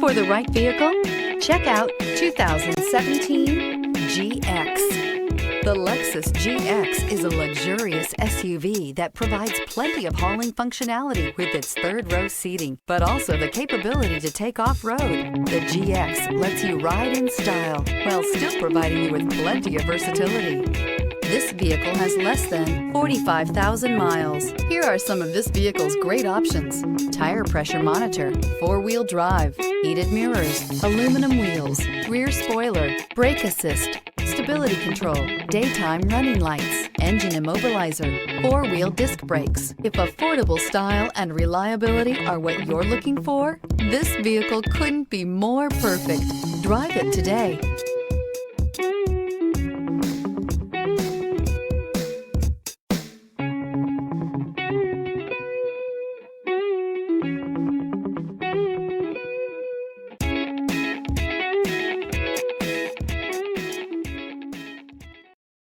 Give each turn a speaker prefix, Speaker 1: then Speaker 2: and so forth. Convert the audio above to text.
Speaker 1: For the right vehicle, check out 2017 GX. The Lexus GX is a luxurious SUV that provides plenty of hauling functionality with its third-row seating, but also the capability to take off-road. The GX lets you ride in style while still providing you with plenty of versatility. This vehicle has less than 45,000 miles. Here are some of this vehicle's great options: tire pressure monitor, four-wheel drive, heated mirrors, aluminum wheels, rear spoiler, brake assist, stability control, daytime running lights, engine immobilizer, four-wheel disc brakes. If affordable style and reliability are what you're looking for, this vehicle couldn't be more perfect. Drive it today.